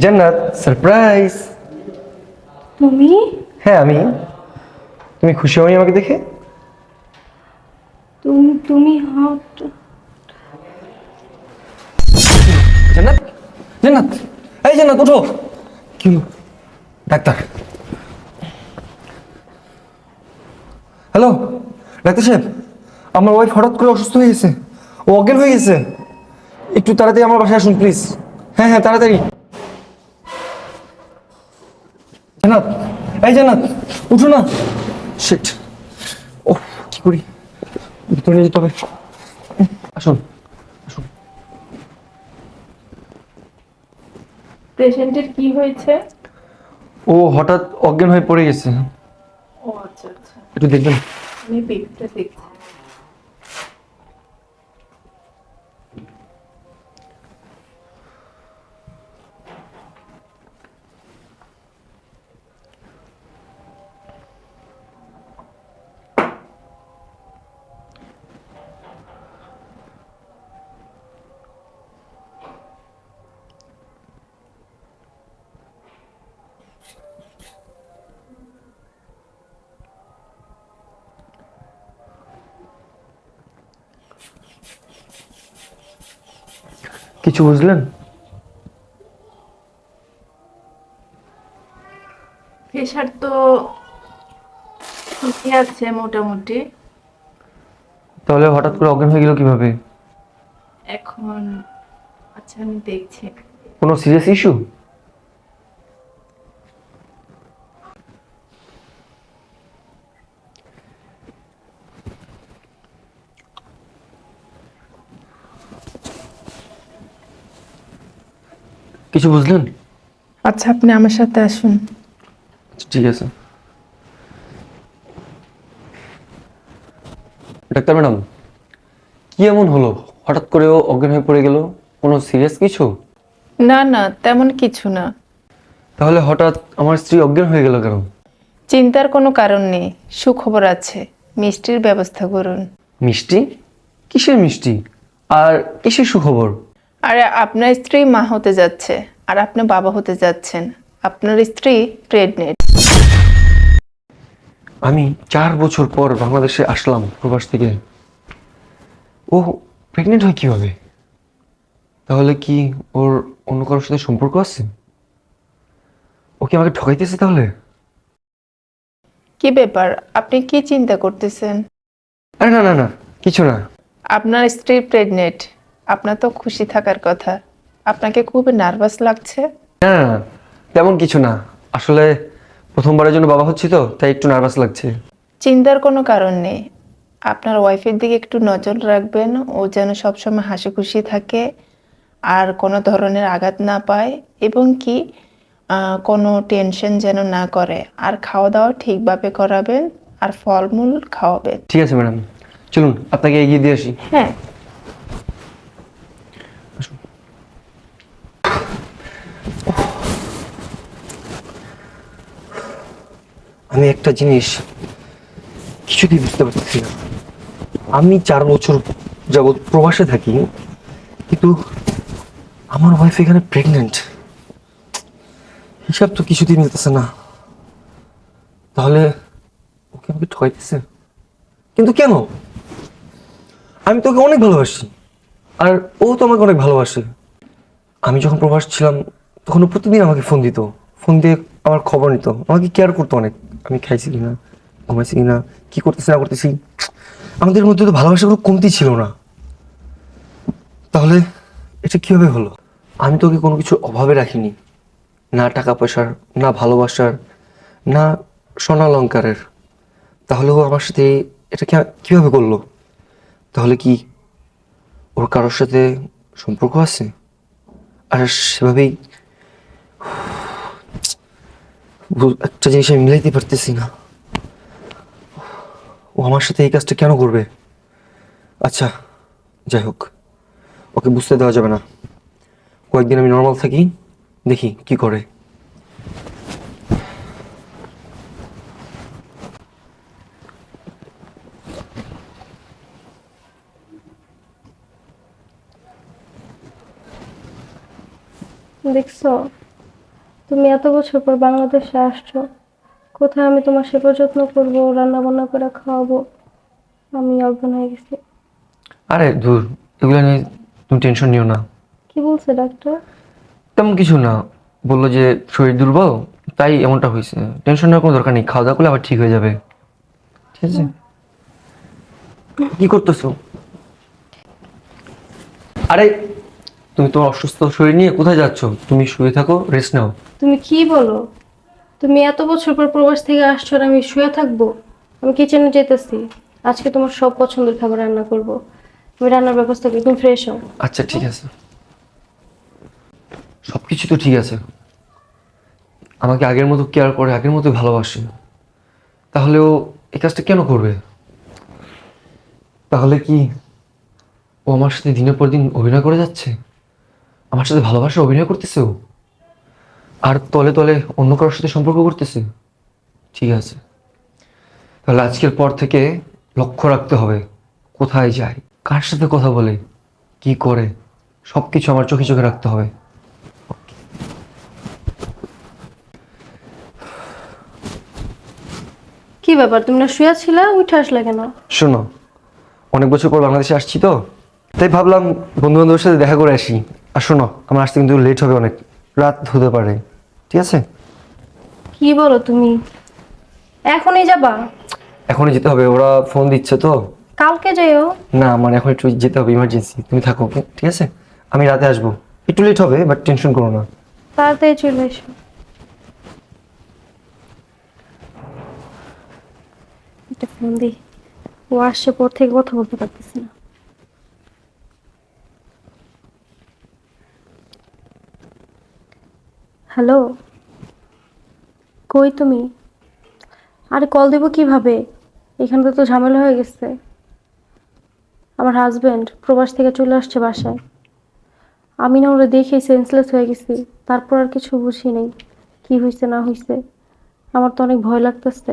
জান্নাত, সারপ্রাইজ। তুমি? হ্যাঁ আমি। তুমি খুশি হওনি আমাকে দেখে? তুমি হট? জান্নাত, জান্নাত, এই জান্নাত ওঠো। কি হলো? ডাক্তার। হ্যালো ডাক্তার সাহেব, আমার ওয়াইফ হঠাৎ করে অসুস্থ হয়ে গেছে, ও অজ্ঞান হয়ে গেছে। একটু তাড়াতাড়ি আমার বাসায় আসুন প্লিজ। হ্যাঁ হ্যাঁ তাড়াতাড়ি। জান্নাত, এই জান্নাত উঠো না। শিট, ও কি করি, ভিতরে নিয়ে যেতে হবে। আসুন আসুন। পেশেন্টের কি হয়েছে? ও হঠাৎ অজ্ঞান হয়ে পড়ে গেছে। ও আচ্ছা আচ্ছা, একটু দেখবেন। আমি পেটটা দেখছি। কিছু বুঝলেন? প্রেশার তো ঠিকই আছে মোটামুটি। তাহলে হঠাৎ করে অজ্ঞান হয়ে গেল কিভাবে? এখন আচ্ছা আমি দেখছি। কোনো সিরিয়াস ইস্যু? কিছু বুঝলেন? আচ্ছা আপনি আমার সাথে আসুন। আচ্ছা, ঠিক আছে। ডাক্তার ম্যাডাম, কি এমন হলো হঠাৎ করে ও অজ্ঞান হয়ে পড়ে গেল? কোনো সিরিয়াস কিছু? না না, তেমন কিছু না। তাহলে হঠাৎ আমার স্ত্রী অজ্ঞান হয়ে গেল কেন? চিন্তার কোনো কারণ নেই, সুখবর আছে। মিষ্টির ব্যবস্থা করুন। মিষ্টি? কিসের মিষ্টি? আর কিসের সুখবর? আরে আপনার স্ত্রী মা হতে যাচ্ছে, আর আপনি বাবা হতে যাচ্ছেন। আপনার স্ত্রী প্রেগনেন্ট। আমি 4 বছর পর বাংলাদেশে আসলাম প্রবাস থেকে, ও প্রেগনেন্ট হয় কিভাবে? তাহলে কি ওর অন্য কারোর সাথে সম্পর্ক আছে? ও কি আমাকে ঠকাইতেছে তাহলে? কি ব্যাপার, আপনি কি চিন্তা করতেছেন? আরে না না না, কিছু না। আপনার স্ত্রী প্রেগনেন্ট, আপনার তো খুশি থাকার কথা। আপনাকে খুব নার্ভাস লাগছে। না না না, তেমন কিছু না। আসলে প্রথমবারের জন্য বাবা হচ্ছি তো, তাই একটু নার্ভাস লাগছে। চিন্তার কোনো কারণ নেই। আপনার ওয়াইফের দিকে একটু নজর রাখবেন, ও যেন সবসময় হাসি খুশি থাকে, আর কোনো ধরনের আঘাত না পায়, এবং কি কোনো টেনশন যেন না করে। আর খাওয়া দাওয়া ঠিকভাবে করাবেন, আর ফলমূল খাওয়াবেন। ঠিক আছে ম্যাডাম, চলুন আপনাকে এগিয়ে দিয়ে আসি। হ্যাঁ। আমি একটা জিনিস কিছুতেই বুঝতে পারতেছি না। আমি 4 বছর যাবৎ প্রবাসে থাকি, কিন্তু আমার ওয়াইফ এখানে প্রেগনেন্ট। হিসাব তো কিছুতেই মিলতেছে না। তাহলে ওকে আমাকে ঠকাইতেছে, কিন্তু কেন? আমি তোকে অনেক ভালোবাসি, আর ও তো আমাকে অনেক ভালোবাসে। আমি যখন প্রবাস ছিলাম তখন ও প্রতিদিন আমাকে ফোন দিত, ফোন দিয়ে আমার খবর নিত, আমাকে কেয়ার করতো অনেক। আমি খাইছি কিনা, ঘুমাইছি কিনা, কি করতেছি না করতেছি। আমাদের মধ্যে তো ভালোবাসার কোনো কমতি ছিল না। তাহলে এটা কিভাবে হলো? আমি তোকে কোনো কিছু অভাবে রাখিনি, না টাকা পয়সার, না ভালোবাসার, না স্বর্ণালঙ্কারের। তাহলে ও আমার সাথে এটা কিভাবে করলো? তাহলে কি ওর কারোর সাথে সম্পর্ক আছে? আর সেভাবেই একটা জিনিস আমি মিলাইতে পারতেছি না। ও আমার সাথে এই কাজটা কেন করবে? আচ্ছা, যাই হোক, ওকে বুঝতে দেওয়া যাবে না। কয়েকদিন আমি নর্মাল থাকি, দেখি কি করে। দেখছো, তুমি এত বছর পর বাংলাদেশে আসছো, কোথায় আমি তোমার সেবা যত্ন করবো, রান্না বান্না করে খাওয়াবো, আমি অজ্ঞান হয়ে গেছি। আরে দূর, এগুলো নিয়ে তুমি টেনশন নিও না। কি বলছে ডাক্তার? তেমন কিছু না, বললো যে শরীর দুর্বল, তাই এমনটা হয়েছে। টেনশন নেওয়ার কোনো দরকার নেই, খাওয়া দাওয়া করলে আবার ঠিক হয়ে যাবে। ঠিক আছে? কি করতেছো? আরে তুমি তোমার অসুস্থ শরীর নিয়ে কোথায় যাচ্ছ? তুমি শুয়ে থাকো, রেস্ট নাও। তুমি কি বলো? তুমি এত বছর পর প্রবাস থেকে আসছো আর আমি শুয়ে থাকবো? আমি কিচেনে যেতেছি, আজকে তোমার সব পছন্দের খাবার রান্না করব। আমি রান্নার ব্যবস্থা করি, তুমি ফ্রেশ হও। আচ্ছা ঠিক আছে, সবকিছু তো ঠিক আছে। আমাকে আগের মতো কেয়ার করে, আগের মতো ভালোবাসে, তাহলে ও এই কাজটা কেন করবে? তাহলে কি ও আমার সাথে দিনের পর দিন অভিনয় করে যাচ্ছে? আমার সাথে ভালোবাসা অভিনয় করতেছে ও, আর তলে তলে অন্য কারোর সাথে সম্পর্ক করতেছে? ঠিক আছে, তাহলে আজকের পর থেকে লক্ষ্য রাখতে হবে, কোথায় যায়, কার সাথে কথা বলে, কি করে, সবকিছু আমার চোখে চোখে রাখতে হবে। কি ব্যাপার, তুমি না শুয়ে ছিলা, উঠে আসলে কেন? শোনো, অনেক বছর পর বাংলাদেশে আসছি তো, তাই ভাবলাম বন্ধু বান্ধবের সাথে দেখা করে আসি। আর শোনো, আমার আসতে কিন্তু লেট হবে, অনেক রাত হতে পারে। ঠিক আছে? কি বলো তুমি, এখনই যাবা? এখনই যেতে হবে, ওরা ফোন দিচ্ছে তো। কালকে যাইও। না, আমার এখন একটু যেতে হবে, ইমার্জেন্সি। তুমি থাকো, ওকে? ঠিক আছে, আমি রাতে আসবো। একটু লেট হবে, বাট টেনশন করো না। তাড়াতাড়ি চলে এসো। একটা ফোন দিই, ও আসছে পর থেকে কথা বলতে পারতেছি না। হ্যালো, কই তুমি? আরে কল দেবো কিভাবে, এখানে তো ঝামেলা হয়ে গেছে। আমার হাজবেন্ড প্রবাস থেকে চলে আসছে বাসায়, আমি না ওরা দেখে সেন্সলেস হয়ে গেছি। তারপর আর কিছু বুঝি নেই কি হয়েছে না হয়েছে। আমার তো অনেক ভয় লাগতেছে,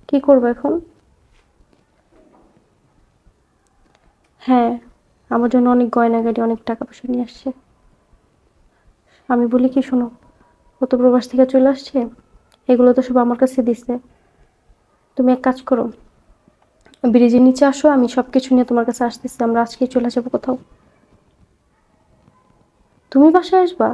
কি করবো এখন? হ্যাঁ, আমার জন্য অনেক গয়নাগাড়ি, অনেক টাকা পয়সা নিয়ে আসছে। আমি বলি কি, শোনো, ও তো প্রবাস থেকে চলে আসছে, এগুলো তো সব আমার কাছে দিছে। তুমি এক কাজ করো, ব্রিজের নিচে আসো, আমি সবকিছু নিয়ে তোমার কাছে আসতেছি। আমরা আজকেই চলে যাবো কোথাও। তুমি বাসায় আসবা?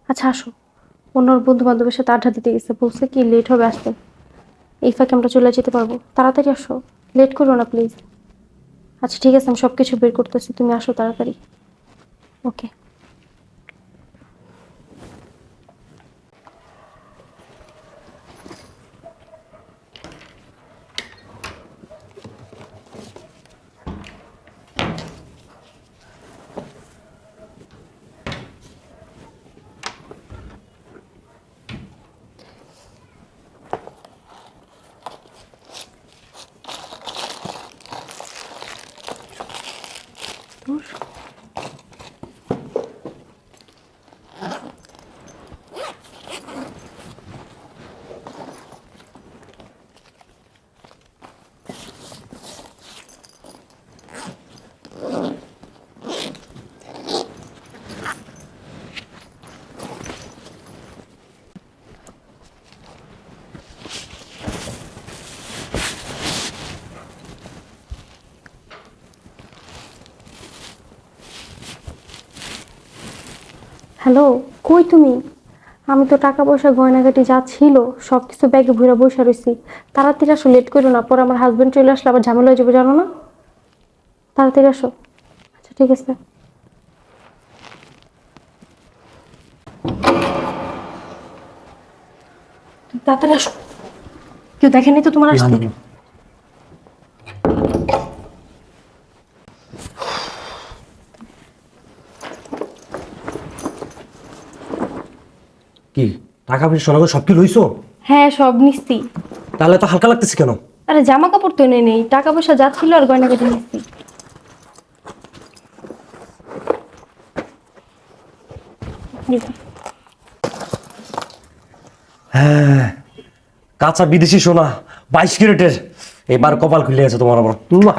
আচ্ছা আসো। অন্য বন্ধু বান্ধবের সাথে আড্ডা দিতে গেছে, বলছে কি লেট হবে আসতে। এই ফাঁকে আমরা চলে যেতে পারবো, তাড়াতাড়ি আসো, লেট করো না প্লিজ। আচ্ছা ঠিক আছে, আমি সবকিছু বের করতেছি, তুমি আসো তাড়াতাড়ি। ওকে। হ্যালো, কই তুমি? আমি তো টাকা পয়সা গয়নাগাটি যা ছিল সব কিছু ব্যাগে ভরে বসে রয়েছি। তাড়াতাড়ি আসো, লেট করো না, পরে আমার হাজবেন্ড চলে আসলে আবার ঝামেলা হয়ে যাবে, জানো না? তাড়াতাড়ি আসো। আচ্ছা ঠিক আছে। তাড়াতাড়ি আসো, কেউ দেখেনি তো তোমার আসতে? কি টাকা পয়সা সোনা সব কি লইছো? হ্যাঁ সব নিচ্ছি। তাহলে তো হালকা লাগতেছে কেন? আরে জামা কাপড় তো এনে নেই, টাকা পয়সা যা ছিল আর গয়নাগাটি নিচ্ছি। হ্যাঁ, কাঁচা বিদেশি সোনা 22 ক্যারেটের। এবার কপাল খুলে গেছে তোমার আবার। উম্মা।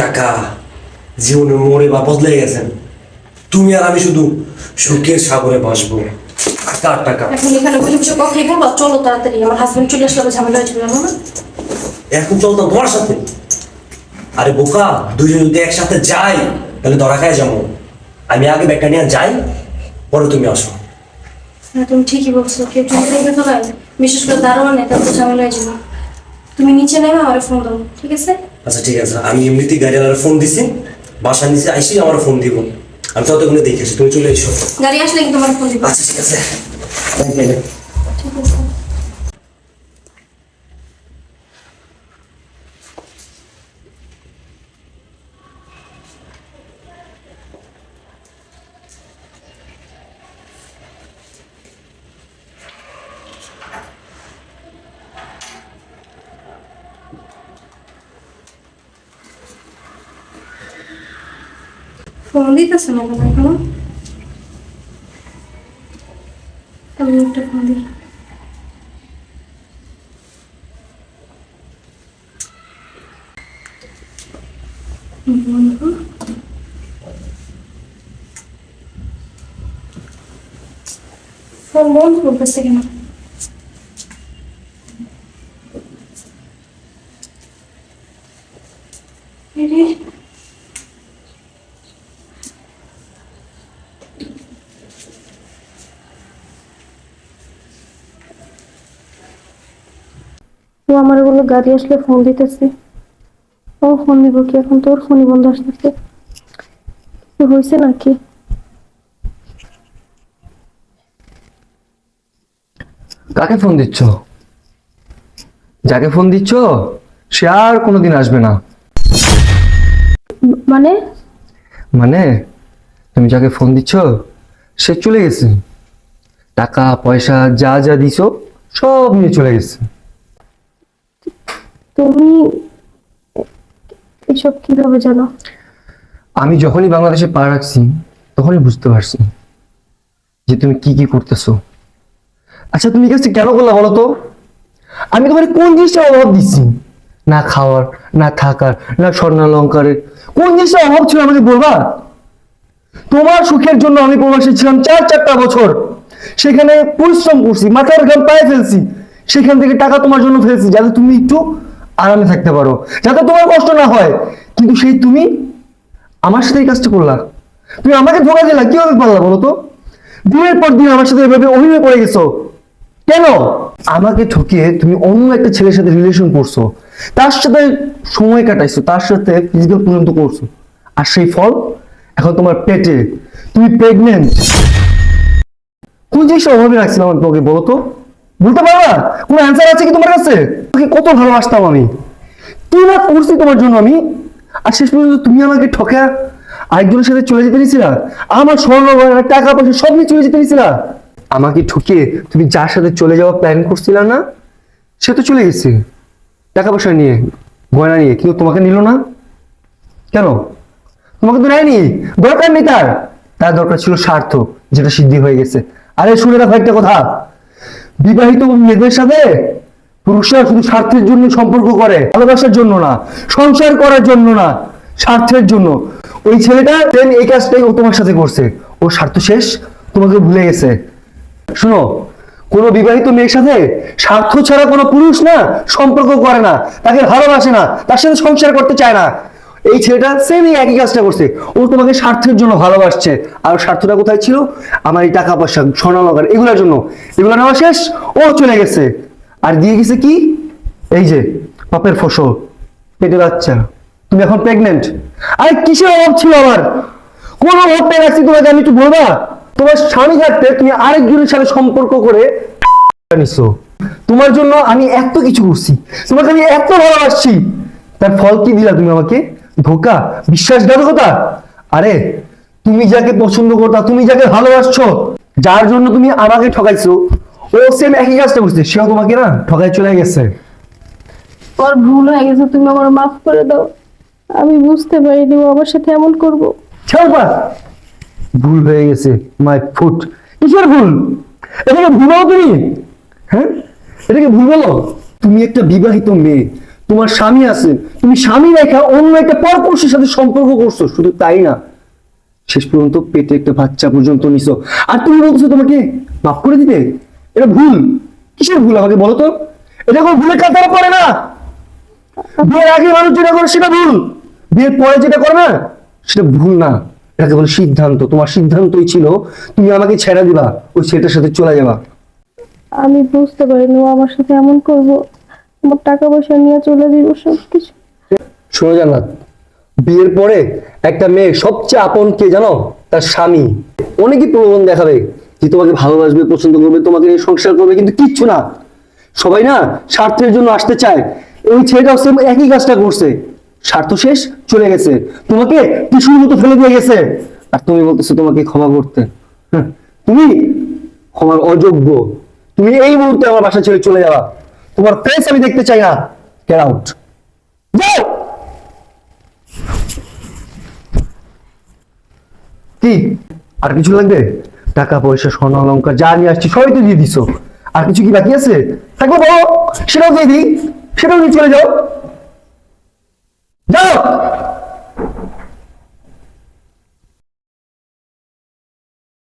টাকা জীবনের মোড়ে বা বদলে গেছেন। তুমি আর আমি শুধু সুখের সাগরে ভাসবো। টাকা আর টাকা। এখন এখানে বসে বসে কথাই বলবা, চলো তাড়াতাড়ি, আমার হাজবেন্ড চলে আসলে আবার ঝামেলা হয়ে যাবে, জানো না? এখন চলতাম তোমার সাথে। আরে বোকা, দুজন যদি একসাথে যাই তাহলে ধরা খায় যাবো। আমি আগে ব্যাগটা নিয়ে যাই, পরে তুমি আসো। হ্যাঁ তুমি ঠিকই বলছো, কেউ যদি দেখে ফেলায়, বিশেষ করে দারোয়ানে, তারপর ঝামেলা হয়ে যাবে। তুমি নিচে নেমে আমার ফোন দাও, ঠিক আছে? আচ্ছা ঠিক আছে, আমি এমনিতেই গাড়িওয়ালার ফোন দিছি, বাসার নিচে আইসি আমার ফোন দিব। আমি ততক্ষণে দেখে আসি, তুমি চলে এসো। গাড়ি আসলে কিন্তু আমার ফোন দিবে। আচ্ছা ঠিক আছে। ঠিক আছে। ফোন দিতেছে না কেন এখনো? আমি একটা ফোন দিই। বন্ধু, ফোন বন্ধ করতেছে কেন? এরে, ও আমার বললো গাড়ি আসলে ফোন দিতেছে। ও ফোন দিব কি এখন? তোর ফোনই বন্ধ আসতেছে। কি হয়েছে নাকি? কাকে ফোন দিচ্ছ? যাকে ফোন দিচ্ছ সে আর কোনোদিন আসবে না। মানে? মানে তুমি যাকে ফোন দিচ্ছ সে চলে গেছে। টাকা পয়সা যা যা দিছো সব নিয়ে চলে গেছে। তুমি এসব কিভাবে জানো? আমি যখনই বাংলাদেশে পা রাখছি তখনই বুঝতে পারছি যে তুমি কি কি করতেছো। আচ্ছা তুমি কাছে কেন করলা বলো তো? আমি তোমার কোন জিনিসটা অভাব দিচ্ছি? না খাওয়ার, না থাকার, না স্বর্ণালঙ্কারের, কোন জিনিসটা অভাব ছিল আমাকে বলবা? তোমার সুখের জন্য আমি প্রবাসী ছিলাম 4 বছর। সেখানে পরিশ্রম করছি, মাথার ঘাম পায়ে ফেলছি, সেখান থেকে টাকা তোমার জন্য ফেলছি যাতে তুমি একটু আরামে থাকতে পারো, যাতে তোমার কষ্ট না হয়। কিন্তু সেই তুমি আমার সাথে এই কাজটা করলা। তুমি আমাকে ধোকা দিলা, কিভাবে পারলা বলো তো? দিনের পর দিন আমার সাথে এভাবে অভিনয় করে গেছো কেন? আমাকে ঠকিয়ে তুমি অন্য একটা ছেলের সাথে রিলেশন করছো, তার সাথে সময় কাটাইছো, তার সাথে ফিজিক্যাল পর্যন্ত করছো, আর সেই ফল এখন তোমার পেটে। তুমি প্রেগনেন্ট। কোন জিনিসটা অভাবে রাখছিলাম আমি তোমাকে বলো তো? বলতে পারবা? কোনো অ্যান্সার আছে কি তোমার কাছে? তোমাকে কত ভালোবাসতাম আমি, কি না করছি তোমার জন্য আমি, আর শেষ পর্যন্ত তুমি আমাকে ঠকা আরেকজনের সাথে চলে যেতে নিয়েছিলা। আমার স্বর্ণ গয়না টাকা পয়সা সব নিয়ে চলে যেতে নিয়েছিলা। আমাকে ঠকিয়ে তুমি যার সাথে চলে যাওয়ার প্ল্যান করছিলা না, সে তো চলে গেছে টাকা পয়সা নিয়ে, গয়না নিয়ে, কিন্তু তোমাকে নিল না কেন? তোমাকে তো নেয়নি, দরকার নেই তার। তার দরকার ছিল স্বার্থ, যেটা সিদ্ধি হয়ে গেছে। আরে শুনে রাখো একটা কথা, বিবাহিত মেয়েদের সাথে পুরুষরা শুধু স্বার্থের জন্য সম্পর্ক করে, ভালোবাসার জন্য না, সংসার করার জন্য না, স্বার্থের জন্য। ওই ছেলেটা দেন এই কাজটাই ও তোমার সাথে করছে, ওর স্বার্থ শেষ, তোমাকে ভুলে গেছে। শোনো, কোনো বিবাহিত মেয়ের সাথে স্বার্থ ছাড়া কোনো পুরুষ না সম্পর্ক করে না, তাকে ভালোবাসে না, তার সাথে সংসার করতে চায় না। এই ছেলেটা সেম একই কাজটা করছে, ও তোমাকে স্বার্থের জন্য ভালোবাসছে। আর স্বার্থটা কোথায় ছিল? আমার এই টাকা পয়সা স্বর্ণালঙ্কার এগুলোর জন্য। এগুলো নেওয়া শেষ, ও চলে গেছে। আর দিয়ে গেছে কি? এই যে পাপের ফসল, পেটে বাচ্চা, তুমি এখন প্রেগনেন্ট। আরে কিসের অভাব ছিল আমার? কোন অভাব পেয়ে রাখছি তোমাকে আমি একটু বলবা? তোমার স্বামী থাকতে তুমি আরেকজনের সাথে সম্পর্ক করে নিছো। তোমার জন্য আমি এত কিছু করছি, তোমাকে আমি এত ভালোবাসছি, তার ফল কি দিলা তুমি আমাকে? ধোকা, বিশ্বাসঘাতকতা। আরে তুমি যাকে পছন্দ করতা, তুমি যাকে ভালোবাসছো, যার জন্য তুমি আমাকে ঠকাইছো, ও সেম একই কাজটা করছে, সেও তোমাকে না ঠকাই চলে গেছে। ওর ভুল হয়ে গেছে, তুমি আমার মাফ করে দাও। আমি বুঝতে পারিনি ও আমার সাথে এমন করবো। ছাড়বা, ভুল হয়ে গেছে মাই ফুট। কিসের ভুল? এটাকে ভুল বলো তুমি? হ্যাঁ, এটাকে ভুল বলো? তুমি একটা বিবাহিত মেয়ে, তোমার স্বামী আছে, তুমি স্বামী রেখা অন্য একটা পরপুরুষের সাথে সম্পর্ক করছো। শুধু তাই না, শেষ পর্যন্ত পেটে একটা বাচ্চা পর্যন্ত নিছো, আর তুমি বলছো তোমাকে মাফ করে দিতে? এটা ভুল। কিসের ভুল আমাকে বলো তো? এটা কোনো ভুলের কাতারে পড়ে না। বিয়ের আগে মানুষ যেটা করে সেটা ভুল, বিয়ের পরে যেটা করে না সেটা ভুল না। এটাকে বলে সিদ্ধান্ত। তোমার সিদ্ধান্তই ছিল তুমি আমাকে ছেড়ে দিবা, ওই ছেলেটার সাথে চলে যাবা। আমি বুঝতে পারিনি ও আমার সাথে এমন করবো, আমার টাকা পয়সা নিয়ে চলে দিব সব কিছু। শোনো জান্নাত, বিয়ের পরে একটা মেয়ে সবচেয়ে আপন কে জানো? তার স্বামী। অনেকেই প্রলোভন দেখাবে যে তোমাকে ভালোবাসবে, পছন্দ করবে, তোমাকে নিয়ে সংসার করবে, কিন্তু কিচ্ছু না। সবাই না স্বার্থের জন্য আসতে চায়। ওই ছেলেটাও সেম একই কাজটা করছে, স্বার্থ শেষ চলে গেছে, তোমাকে টিস্যুর মতো ফেলে দিয়ে গেছে, আর তুমি বলতেছো তোমাকে ক্ষমা করতে। হ্যাঁ, তুমি ক্ষমার অযোগ্য। তুমি এই মুহূর্তে আমার বাসা ছেড়ে চলে যাওয়া। তোমার ফেস আমি দেখতে চাই না। গেট আউট, যাও। কি আর কিছু লাগবে? টাকা পয়সা স্বর্ণ অলংকার যা নিয়ে আসছি সবই তো দিয়ে দিছো। আর কিছু কি বাকি আছে? থাকো বলো, সেটাও দিয়ে দিই, সেটাও নিয়ে চলে যাও। যাও।